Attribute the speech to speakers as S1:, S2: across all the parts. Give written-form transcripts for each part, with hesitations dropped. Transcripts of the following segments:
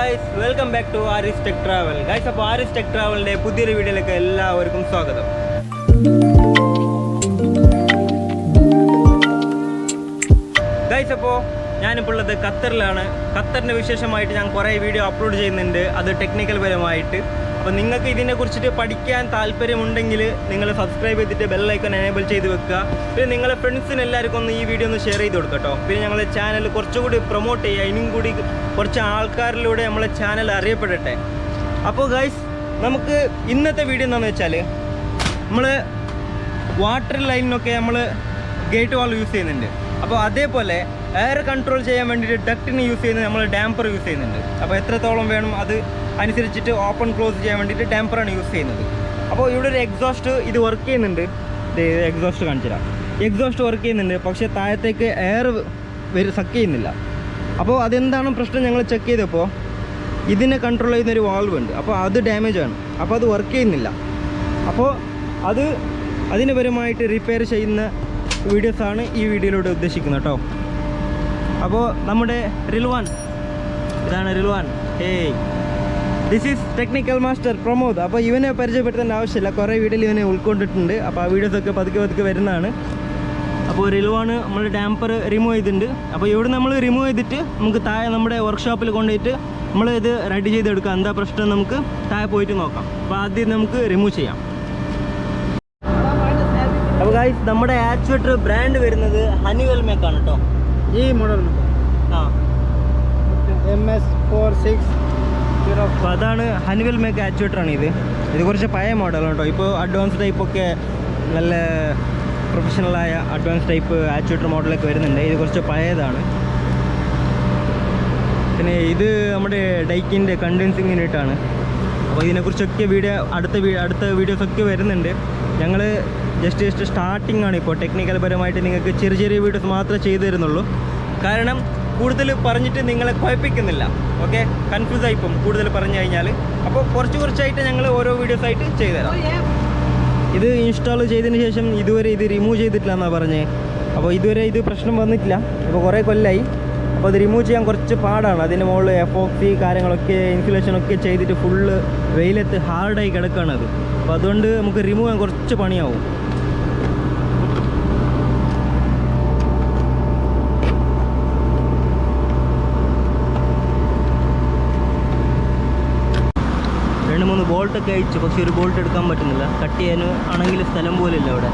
S1: guys, welcome back to Aris Tech Travel. Guys, അപ്പോൾ Aris Tech Travelന്റെ പുതിയൊരു വീഡിയോയിലേക്ക് എല്ലാവർക്കും സ്വാഗതം. Guys, അപ്പോൾ ഞാനിപ്പോൾ ഉള്ളത് ഖത്തറിലാണ്. ഖത്തറിൻ്റെ വിശേഷമായിട്ട് ഞാൻ കുറേ വീഡിയോ അപ്ലോഡ് ചെയ്യുന്നുണ്ട്, അത് ടെക്നിക്കൽ പരമായിട്ട്. അപ്പോൾ നിങ്ങൾക്ക് ഇതിനെക്കുറിച്ചിട്ട് പഠിക്കാൻ താല്പര്യമുണ്ടെങ്കിൽ നിങ്ങൾ സബ്സ്ക്രൈബ് ചെയ്തിട്ട് ബെല്ലൈക്കൺ എനേബിൾ ചെയ്ത് വെക്കുക. പിന്നെ നിങ്ങളെ ഫ്രണ്ട്സിന് എല്ലാവർക്കും ഒന്ന് ഈ വീഡിയോ ഒന്ന് ഷെയർ ചെയ്ത് കൊടുക്കുക കേട്ടോ. പിന്നെ ഞങ്ങളുടെ ചാനൽ കുറച്ചുകൂടി പ്രൊമോട്ട് ചെയ്യുക, ഇനിയും കൂടി കുറച്ച് ആൾക്കാരിലൂടെ നമ്മളെ ചാനൽ അറിയപ്പെടട്ടെ. അപ്പോൾ ഗൈസ്, നമുക്ക് ഇന്നത്തെ വീഡിയോ എന്താണെന്ന് വെച്ചാൽ, നമ്മൾ വാട്ടർ ലൈനിനൊക്കെ നമ്മൾ ഗേറ്റ് വാൾ യൂസ് ചെയ്യുന്നുണ്ട്. അപ്പോൾ അതേപോലെ എയർ കൺട്രോൾ ചെയ്യാൻ വേണ്ടിയിട്ട് ഡക്റ്റിന് യൂസ് ചെയ്യുന്നത് നമ്മൾ ഡാമ്പർ യൂസ് ചെയ്യുന്നുണ്ട്. അപ്പോൾ എത്രത്തോളം വേണം അത് അനുസരിച്ചിട്ട് ഓപ്പൺ ക്ലോസ് ചെയ്യാൻ വേണ്ടിയിട്ട് ഡാമ്പറാണ് യൂസ് ചെയ്യുന്നത്. അപ്പോൾ ഇവിടെ ഒരു എക്സോസ്റ്റ് ഇത് വർക്ക് ചെയ്യുന്നുണ്ട്. എക്സോസ്റ്റ് കാണിച്ചു തരാം. എക്സോസ്റ്റ് വർക്ക് ചെയ്യുന്നുണ്ട്, പക്ഷേ താഴത്തേക്ക് എയർ സക്ക് ചെയ്യുന്നില്ല. അപ്പോൾ അതെന്താണ് പ്രശ്നം ഞങ്ങൾ ചെക്ക് ചെയ്തപ്പോൾ ഇതിനെ കൺട്രോൾ ചെയ്യുന്നൊരു വാൾവ് ഉണ്ട്. അപ്പോൾ അത് ഡാമേജാണ്, അപ്പോൾ അത് വർക്ക് ചെയ്യുന്നില്ല. അപ്പോൾ അതിന് പരമായിട്ട് റിപ്പയർ ചെയ്യുന്ന വീഡിയോസാണ് ഈ വീഡിയോയിലൂടെ ഉദ്ദേശിക്കുന്നത് കേട്ടോ. അപ്പോൾ നമ്മുടെ റിൽവാൻ, ഇതാണ് Rilwan. This is technical master Pramod. അപ്പോൾ ഇവനെ പരിചയപ്പെടുത്തേണ്ട ആവശ്യമില്ല, കുറേ വീഡിയോയിൽ ഇവനെ ഉൾക്കൊണ്ടിട്ടുണ്ട്. അപ്പോൾ ആ വീഡിയോസൊക്കെ പതുക്കെ വരുന്നതാണ്. അപ്പോൾ റിൽവാണ് നമ്മൾ ഡാമ്പർ റിമൂവ് ചെയ്തിട്ടുണ്ട്. അപ്പോൾ ഇവിടെ നമ്മൾ റിമൂവ് ചെയ്തിട്ട് നമുക്ക് താഴെ നമ്മുടെ വർക്ക്ഷോപ്പിൽ കൊണ്ടുപോയിട്ട് നമ്മൾ ഇത് റെഡി ചെയ്തെടുക്കാം. എന്താ പ്രശ്നം നമുക്ക് താഴെ പോയിട്ട് നോക്കാം. അപ്പോൾ ആദ്യം നമുക്ക് റിമൂവ് ചെയ്യാം. അപ്പോൾ ഗൈസ്, നമ്മുടെ ആക്ച്വേറ്റർ ബ്രാൻഡ് വരുന്നത് ഹണിവെൽ മേക്കാണ് കേട്ടോ.
S2: ഈ മോഡൽ MS46.
S1: അപ്പോൾ അതാണ് ഹണിവെൽ മേക്ക് ആക്ച്വേറ്ററാണ് ഇത് കുറച്ച് പഴയ മോഡലാണ് കേട്ടോ. ഇപ്പോൾ അഡ്വാൻസ് ടൈപ്പൊക്കെ നല്ല പ്രൊഫഷണലായ അഡ്വാൻസ് ടൈപ്പ് ആക്ച്വേറ്റർ മോഡലൊക്കെ വരുന്നുണ്ട്. ഇത് കുറച്ച് പഴയതാണ്. പിന്നെ ഇത് നമ്മുടെ ഡൈക്കിൻ്റെ കണ്ടൻസിങ് യൂണിറ്റാണ്. അപ്പോൾ ഇതിനെക്കുറിച്ചൊക്കെ അടുത്ത വീഡിയോസൊക്കെ വരുന്നുണ്ട്. ഞങ്ങൾ ജസ്റ്റ് സ്റ്റാർട്ടിംഗ് ആണ് ഇപ്പോൾ. ടെക്നിക്കൽ പരമായിട്ട് നിങ്ങൾക്ക് ചെറിയ വീഡിയോസ് മാത്രമേ ചെയ്തു തരുന്നുള്ളൂ. കാരണം കൂടുതൽ പറഞ്ഞിട്ട് നിങ്ങളെ കുഴപ്പിക്കുന്നില്ല. ഓക്കെ, കൺഫ്യൂസ് ആയിപ്പം കൂടുതൽ പറഞ്ഞു കഴിഞ്ഞാൽ. അപ്പോൾ കുറച്ചായിട്ട് ഞങ്ങൾ ഓരോ വീഡിയോസായിട്ട് ചെയ്തു തരാം. ഇത് ഇൻസ്റ്റാൾ ചെയ്തതിന് ശേഷം ഇതുവരെ ഇത് റിമൂവ് ചെയ്തിട്ടില്ല എന്നാണ് പറഞ്ഞത്. അപ്പോൾ ഇതുവരെ ഇത് പ്രശ്നം വന്നിട്ടില്ല. ഇപ്പോൾ കുറേ കൊല്ലമായി. അപ്പോൾ അത് റിമൂവ് ചെയ്യാൻ കുറച്ച് പാടാണ്. അതിന് മുകളിൽ എഫോക്സി കാര്യങ്ങളൊക്കെ ഇൻസുലേഷനൊക്കെ ചെയ്തിട്ട് ഫുള്ള് വെയിലത്ത് ഹാർഡായി കിടക്കുകയാണ് അത്. അപ്പോൾ അതുകൊണ്ട് നമുക്ക് റിമൂവ് ചെയ്യാൻ കുറച്ച് പണിയാവും. രണ്ട് മൂന്ന് ബോൾട്ടൊക്കെ അയച്ചു, പക്ഷേ ഒരു ബോൾട്ട് എടുക്കാൻ പറ്റുന്നില്ല. കട്ട് ചെയ്യാൻ ആണെങ്കിൽ സ്ഥലം പോലും ഇല്ല അവിടെ.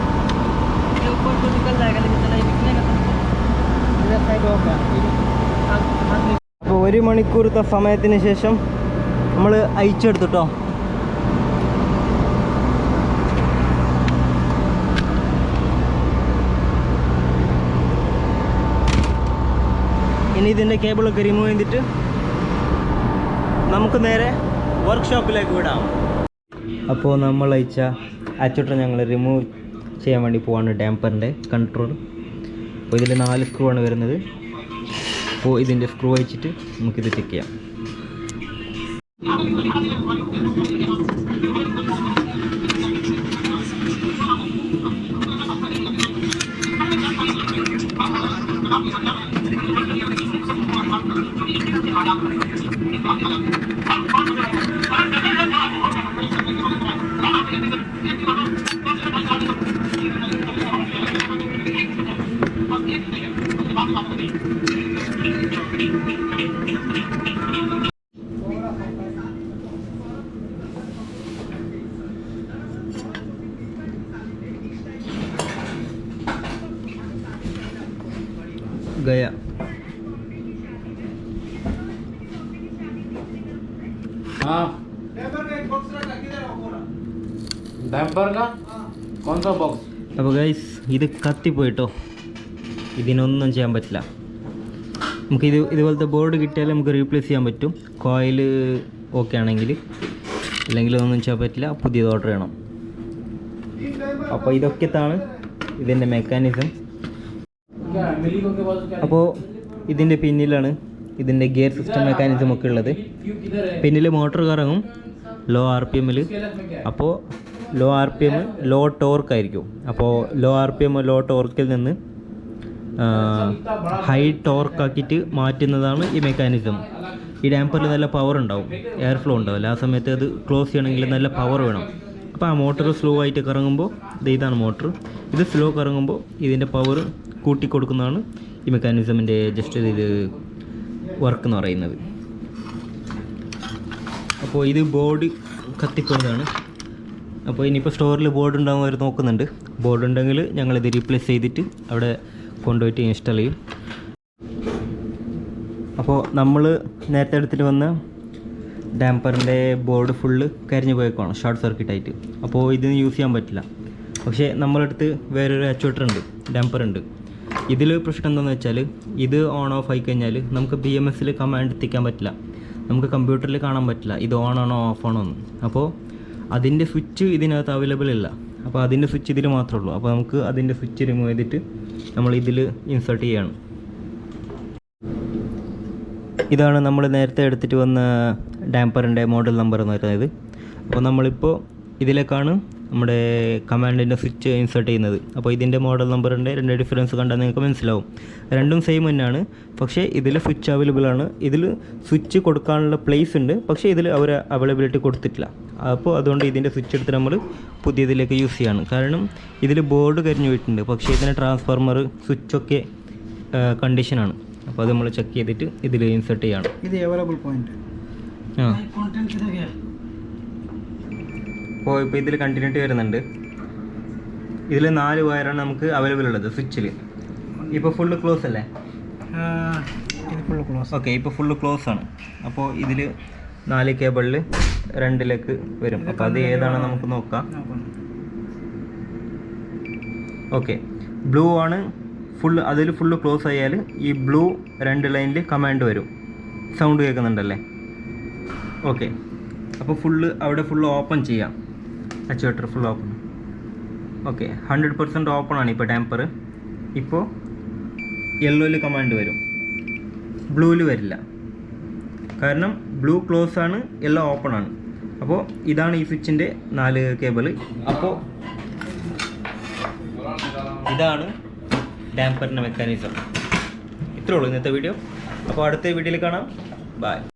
S1: അപ്പോൾ 1 മണിക്കൂറത്തെ സമയത്തിന് ശേഷം നമ്മൾ അയച്ചെടുത്തിട്ടോ. ഇനി ഇതിൻ്റെ കേബിളൊക്കെ റിമൂവ് ചെയ്തിട്ട് നമുക്ക് നേരെ വർക്ക്ഷോപ്പിലേക്ക് വിടാം. അപ്പോൾ നമ്മൾ അയച്ച ആക്ച്വേറ്റർ ഞങ്ങൾ റിമൂവ് ചെയ്യാൻ വേണ്ടി പോവാണ്, ഡാമ്പറിൻ്റെ കൺട്രോൾ. അപ്പോൾ ഇതിൽ 4 സ്ക്രൂ ആണ് വരുന്നത്. അപ്പോൾ ഇതിൻ്റെ സ്ക്രൂ അയച്ചിട്ട് നമുക്കിത് ചെക്ക് ചെയ്യാം. गया
S2: डैम्पर का कौन सा बॉक्स?
S1: അപ്പോൾ ഗൈസ്, ഇത് കത്തിപ്പോയിട്ടോ. ഇതിനൊന്നും ചെയ്യാൻ പറ്റില്ല. നമുക്ക് ഇതുപോലത്തെ ബോർഡ് കിട്ടിയാൽ നമുക്ക് റീപ്ലേസ് ചെയ്യാൻ പറ്റും, കോയിൽ ഓക്കെ ആണെങ്കിൽ. അല്ലെങ്കിൽ ഒന്നും ചെയ്യാൻ പറ്റില്ല, പുതിയത് ഓർഡർ ചെയ്യണം. അപ്പോൾ ഇതൊക്കെത്താണ് ഇതിൻ്റെ മെക്കാനിസം. അപ്പോൾ ഇതിൻ്റെ പിന്നിലാണ് ഇതിൻ്റെ ഗിയർ സിസ്റ്റം മെക്കാനിസം ഒക്കെ ഉള്ളത്. പിന്നിൽ മോട്ടോർ കറങ്ങും ലോ RPM. അപ്പോൾ ലോ RPM ലോ ടോർക്ക് ആയിരിക്കും. അപ്പോൾ ലോ RPM ലോ ടോർക്കിൽ നിന്ന് ഹൈ ടോർക്ക് ആക്കിയിട്ട് മാറ്റുന്നതാണ് ഈ മെക്കാനിസം. ഈ ഡാമ്പറിൽ നല്ല പവർ ഉണ്ടാവും, എയർ ഫ്ലോ ഉണ്ടാവില്ല. ആ സമയത്ത് അത് ക്ലോസ് ചെയ്യണമെങ്കിൽ നല്ല പവർ വേണം. അപ്പോൾ ആ മോട്ടർ സ്ലോ ആയിട്ട് കറങ്ങുമ്പോൾ ഇതാണ് മോട്ടർ. ഇത് സ്ലോ കറങ്ങുമ്പോൾ ഇതിൻ്റെ പവർ കൂട്ടി കൊടുക്കുന്നതാണ് ഈ മെക്കാനിസമിൻ്റെ ജസ്റ്റ് ഇത് വർക്ക് എന്ന് പറയുന്നത്. അപ്പോൾ ഇത് ബോർഡ് കത്തിപ്പോയതാണ്. അപ്പോൾ ഇനിയിപ്പോൾ സ്റ്റോറിൽ ബോർഡ് ഉണ്ടാകും അവർ നോക്കുന്നുണ്ട്. ബോർഡ് ഉണ്ടെങ്കിൽ ഞങ്ങളിത് റീപ്ലേസ് ചെയ്തിട്ട് അവിടെ കൊണ്ടുപോയിട്ട് ഇൻസ്റ്റാൾ ചെയ്യും. അപ്പോൾ നമ്മൾ നേരത്തെ എടുത്തിട്ട് വന്ന ഡാമ്പറിൻ്റെ ബോർഡ് ഫുള്ള് കരിഞ്ഞു പോയേക്കാണ് ഷോർട്ട് സർക്യൂട്ടായിട്ട്. അപ്പോൾ ഇതിന് യൂസ് ചെയ്യാൻ പറ്റില്ല. പക്ഷേ നമ്മളടുത്ത് വേറൊരു ആക്ച്വേറ്റർ ഉണ്ട്, ഡാമ്പർ ഉണ്ട്. ഇതിൽ പ്രശ്നം എന്താണെന്ന് വെച്ചാൽ ഇത് ഓൺ ഓഫ് ആയി കഴിഞ്ഞാൽ നമുക്ക് BMSൽ കമാൻഡ് എത്തിക്കാൻ പറ്റില്ല, നമുക്ക് കമ്പ്യൂട്ടറിൽ കാണാൻ പറ്റില്ല ഇത് ഓൺ ആണോ ഓഫ് ആണോ എന്ന്. അപ്പോൾ അതിൻ്റെ സ്വിച്ച് ഇതിനകത്ത് അവൈലബിൾ ഇല്ല. അപ്പോൾ അതിൻ്റെ സ്വിച്ച് ഇതിൽ മാത്രമേ ഉള്ളൂ. അപ്പോൾ നമുക്ക് അതിൻ്റെ സ്വിച്ച് റിമൂവ് ചെയ്തിട്ട് നമ്മൾ ഇതിൽ ഇൻസേർട്ട് ചെയ്യാണ്. ഇതാണ് നമ്മൾ നേരത്തെ എടുത്തിട്ട് വന്ന ഡാമ്പറിൻ്റെ മോഡൽ നമ്പർ എന്ന് പറയുന്നത്. അപ്പോൾ നമ്മളിപ്പോൾ ഇതിലേക്കാണ് നമ്മുടെ കമാൻഡിൻ്റെ സ്വിച്ച് ഇൻസേർട്ട് ചെയ്യുന്നത്. അപ്പോൾ ഇതിൻ്റെ മോഡൽ നമ്പറിൻ്റെ രണ്ട് ഡിഫറൻസ് കണ്ടാൽ നിങ്ങൾക്ക് മനസ്സിലാവും. രണ്ടും സെയിം തന്നെയാണ്, പക്ഷേ ഇതിൽ സ്വിച്ച് അവൈലബിൾ ആണ്. ഇതിൽ സ്വിച്ച് കൊടുക്കാനുള്ള പ്ലേസ് ഉണ്ട്, പക്ഷേ ഇതിൽ അവർ അവൈലബിലിറ്റി കൊടുത്തിട്ടില്ല. അപ്പോൾ അതുകൊണ്ട് ഇതിൻ്റെ സ്വിച്ച് എടുത്ത് നമ്മൾ പുതിയതിലേക്ക് യൂസ് ചെയ്യാണ്. കാരണം ഇതിൽ ബോർഡ് കരിഞ്ഞു പോയിട്ടുണ്ട്, പക്ഷേ ഇതിൻ്റെ ട്രാൻസ്ഫോർമർ സ്വിച്ചൊക്കെ കണ്ടീഷനാണ്. അപ്പോൾ അത് നമ്മൾ ചെക്ക് ചെയ്തിട്ട് ഇതിൽ ഇൻസേർട്ട് ചെയ്യാണ്.
S2: ഇത് അവൈലബിൾ പോയിന്റ്.
S1: അപ്പോൾ ഇപ്പോൾ ഇതിൽ കണ്ടിന്യൂറ്റി വരുന്നുണ്ട്. ഇതിൽ 4 വയറാണ് നമുക്ക് അവൈലബിൾ ഉള്ളത് സ്വിച്ചിൽ. ഇപ്പോൾ ഫുള്ള് ക്ലോസ് അല്ലേ? ഓക്കെ, ഇപ്പോൾ ഫുള്ള് ക്ലോസ് ആണ്. അപ്പോൾ ഇതിൽ 4 കേബിളിൽ 2ലേക്ക് വരും. അപ്പോൾ അത് ഏതാണ് നമുക്ക് നോക്കാം. ഓക്കെ, ബ്ലൂ ആണ് ഫുള്ള്. അതിൽ ഫുള്ള് ക്ലോസ് ആയാൽ ഈ ബ്ലൂ 2 ലൈനിൽ കമാൻഡ് വരും. സൗണ്ട് കേൾക്കുന്നുണ്ടല്ലേ? ഓക്കെ, അപ്പോൾ ഫുള്ള് അവിടെ ഫുള്ള് ഓപ്പൺ ചെയ്യാം. Actuator full open. Okay, 100% open ആണ് ഇപ്പോൾ ഡാമ്പർ. ഇപ്പോൾ യെല്ലോയിൽ കമാൻഡ് വരും, ബ്ലൂവിൽ വരില്ല. കാരണം ബ്ലൂ ക്ലോസ് ആണ്, യെല്ലോ ഓപ്പൺ ആണ്. അപ്പോൾ ഇതാണ് ഈ സ്വിച്ചിൻ്റെ 4 കേബിൾ. അപ്പോൾ ഇതാണ് ഡാമ്പറിൻ്റെ മെക്കാനിസം. ഇത്രേ ഉള്ളൂ ഇന്നത്തെ വീഡിയോ. അപ്പോൾ അടുത്ത വീഡിയോയിൽ കാണാം. ബൈ.